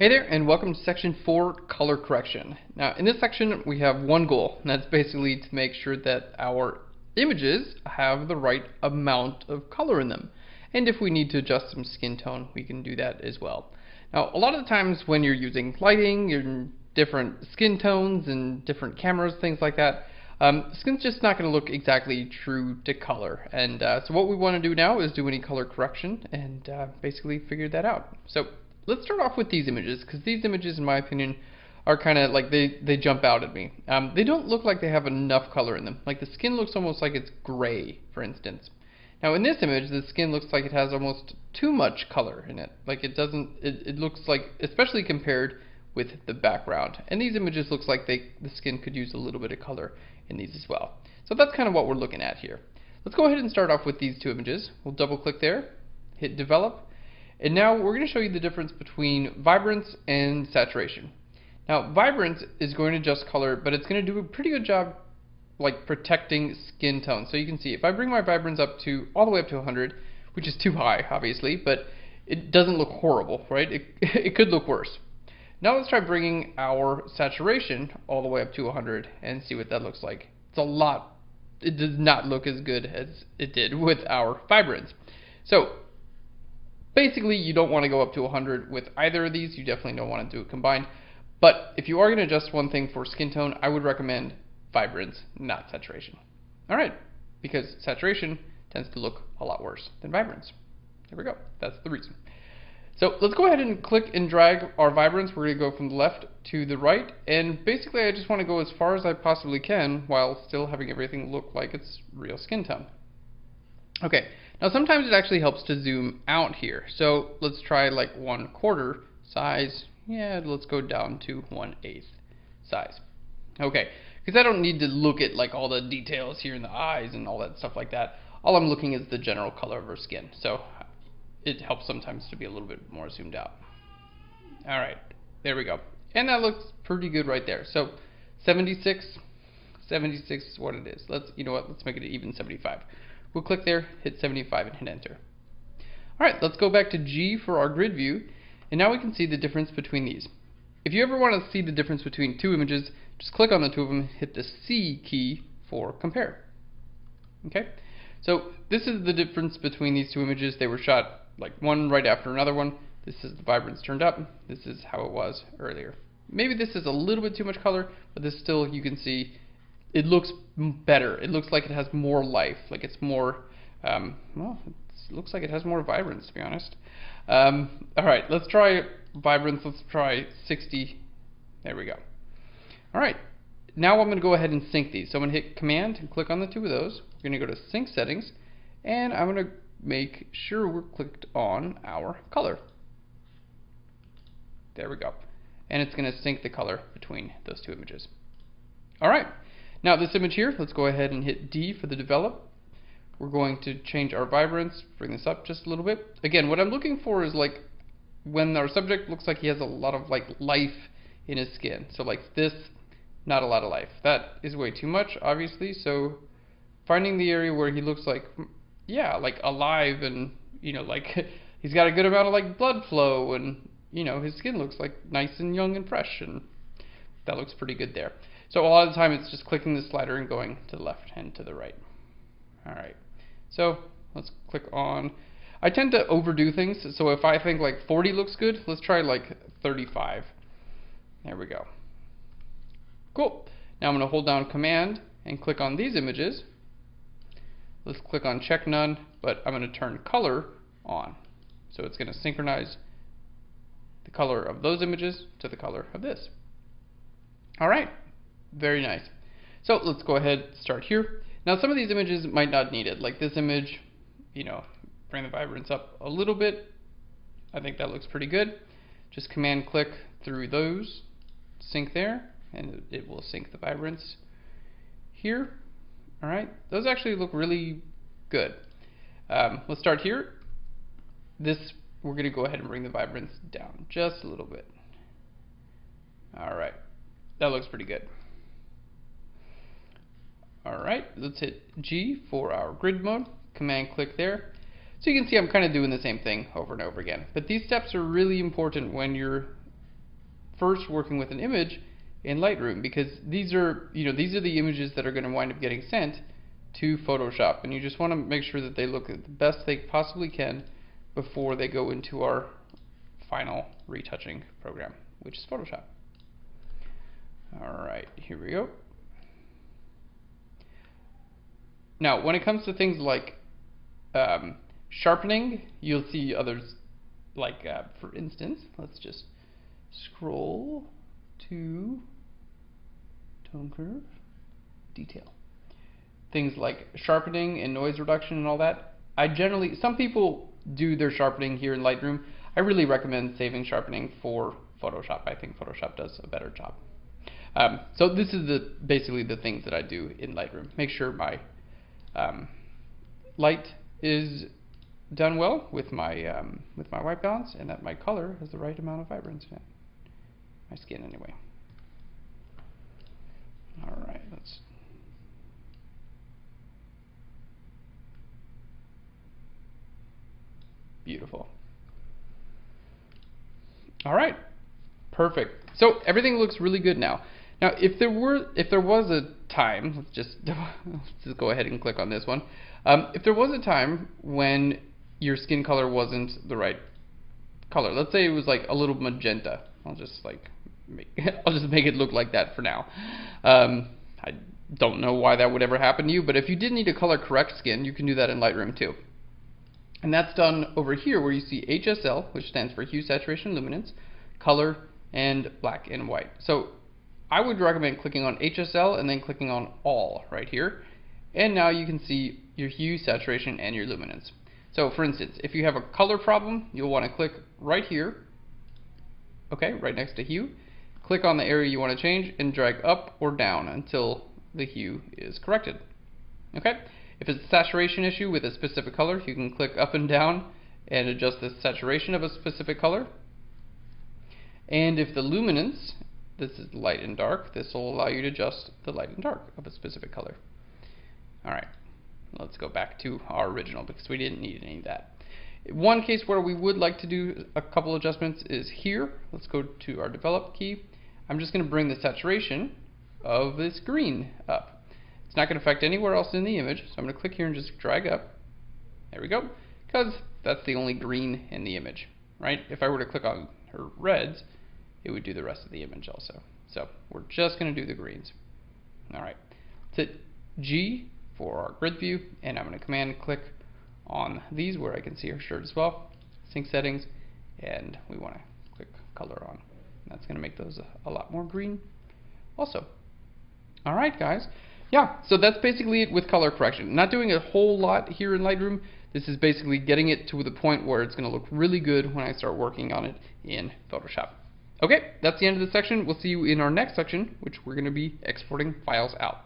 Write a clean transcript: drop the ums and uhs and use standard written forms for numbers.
Hey there, and welcome to section 4, color correction. Now, in this section, we have one goal, and that's basically to make sure that our images have the right amount of color in them. And if we need to adjust some skin tone, we can do that as well. Now, a lot of the times when you're using lighting, you're different skin tones and different cameras, things like that, skin's just not going to look exactly true to color. And so what we want to do now is do any color correction and basically figure that out. So let's start off with these images, because these images, in my opinion, are kind of like they jump out at me. They don't look like they have enough color in them. Like the skin looks almost like it's gray, for instance. Now in this image, the skin looks like it has almost too much color in it. Like it doesn't, it looks like, especially compared with the background. And these images looks like the skin could use a little bit of color in these as well. So that's kind of what we're looking at here. Let's go ahead and start off with these two images. We'll double click there, hit develop. And now we're going to show you the difference between vibrance and saturation. Now, vibrance is going to adjust color, but it's going to do a pretty good job like protecting skin tone. So you can see if I bring my vibrance up to all the way up to 100, which is too high, obviously, but it doesn't look horrible, right? It could look worse. Now let's try bringing our saturation all the way up to 100 and see what that looks like. It's a lot. It does not look as good as it did with our vibrance. So basically, you don't want to go up to 100 with either of these. You definitely don't want to do it combined. But if you are going to adjust one thing for skin tone, I would recommend vibrance, not saturation. Alright, because saturation tends to look a lot worse than vibrance. There we go. That's the reason. So let's go ahead and click and drag our vibrance. We're going to go from the left to the right. And basically, I just want to go as far as I possibly can while still having everything look like it's real skin tone. Okay, now sometimes it actually helps to zoom out here. So let's try like 1/4 size. Yeah, let's go down to 1/8 size. Okay, because I don't need to look at like all the details here in the eyes and all that stuff like that. All I'm looking is the general color of her skin. So it helps sometimes to be a little bit more zoomed out. Alright, there we go. And that looks pretty good right there. So 76 is what it is. You know what, let's make it even 75. We'll click there, hit 75 and hit enter. Alright, let's go back to G for our grid view, and now we can see the difference between these. If you ever want to see the difference between two images, just click on the two of them, hit the C key for compare. Okay, so this is the difference between these two images. They were shot like one right after another one. This is the vibrance turned up. This is how it was earlier. Maybe this is a little bit too much color, but this still, you can see it looks better. It looks like it has more life, like it's more, well, it looks like it has more vibrance, to be honest. Alright, let's try vibrance. Let's try 60. There we go. Alright, now I'm going to go ahead and sync these. So I'm going to hit Command and click on the two of those. We're going to go to Sync Settings, and I'm going to make sure we're clicked on our color. There we go. And it's going to sync the color between those two images. Alright. Now this image here, let's go ahead and hit D for the develop. We're going to change our vibrance, bring this up just a little bit. Again, what I'm looking for is like when our subject looks like he has a lot of like life in his skin. So like this, not a lot of life. That is way too much, obviously. So finding the area where he looks like, yeah, like alive, and you know, like he's got a good amount of like blood flow, and you know, his skin looks like nice and young and fresh, and that looks pretty good there. So a lot of the time it's just clicking the slider and going to the left and to the right. Alright, so let's click on, I tend to overdo things, so if I think like 40 looks good, let's try like 35. There we go. Cool. Now I'm going to hold down Command and click on these images. Let's click on Check None, but I'm going to turn color on. So it's going to synchronize the color of those images to the color of this. Alright. Very nice. So let's go ahead and start here. Now some of these images might not need it. Like this image, you know, bring the vibrance up a little bit. I think that looks pretty good. Just Command click through those, sync there, and it will sync the vibrance here. Alright, those actually look really good. Let's start here. This, we're going to go ahead and bring the vibrance down just a little bit. Alright, that looks pretty good. Alright, let's hit G for our grid mode, Command click there. So you can see I'm kind of doing the same thing over and over again. But these steps are really important when you're first working with an image in Lightroom, because these are the images that are going to wind up getting sent to Photoshop, and you just want to make sure that they look the best they possibly can before they go into our final retouching program, which is Photoshop. Alright, here we go. Now, when it comes to things like sharpening, you'll see others, like for instance, let's just scroll to tone curve, detail. Things like sharpening and noise reduction and all that. Some people do their sharpening here in Lightroom. I really recommend saving sharpening for Photoshop. I think Photoshop does a better job. So this is basically the things that I do in Lightroom. Make sure my light is done well with my white balance, and that my color has the right amount of vibrance in it. My skin, anyway. All right, let's. Beautiful. All right, perfect. So everything looks really good now. Now, if there was a time, let's just go ahead and click on this one. If there was a time when your skin color wasn't the right color, let's say it was like a little magenta. I'll just make it look like that for now. I don't know why that would ever happen to you, but if you did need to color correct skin, you can do that in Lightroom too. And that's done over here where you see HSL, which stands for hue, saturation, luminance, color, and black and white. So I would recommend clicking on HSL and then clicking on all right here. And now you can see your hue, saturation, and your luminance. So for instance, if you have a color problem, you'll want to click right here, okay, right next to hue. Click on the area you want to change and drag up or down until the hue is corrected. Okay? If it's a saturation issue with a specific color, you can click up and down and adjust the saturation of a specific color. And if the luminance, this is light and dark, this will allow you to adjust the light and dark of a specific color. Alright, let's go back to our original because we didn't need any of that. One case where we would like to do a couple adjustments is here. Let's go to our develop key. I'm just going to bring the saturation of this green up. It's not going to affect anywhere else in the image, so I'm going to click here and just drag up. There we go, because that's the only green in the image, right? If I were to click on her reds, it would do the rest of the image also. So we're just going to do the greens. All right, let's hit G for our grid view, and I'm going to command click on these where I can see her shirt as well. Sync settings, and we want to click color on. That's going to make those a lot more green also. All right, guys. Yeah, so that's basically it with color correction. Not doing a whole lot here in Lightroom. This is basically getting it to the point where it's going to look really good when I start working on it in Photoshop. Okay, that's the end of this section. We'll see you in our next section, which we're going to be exporting files out.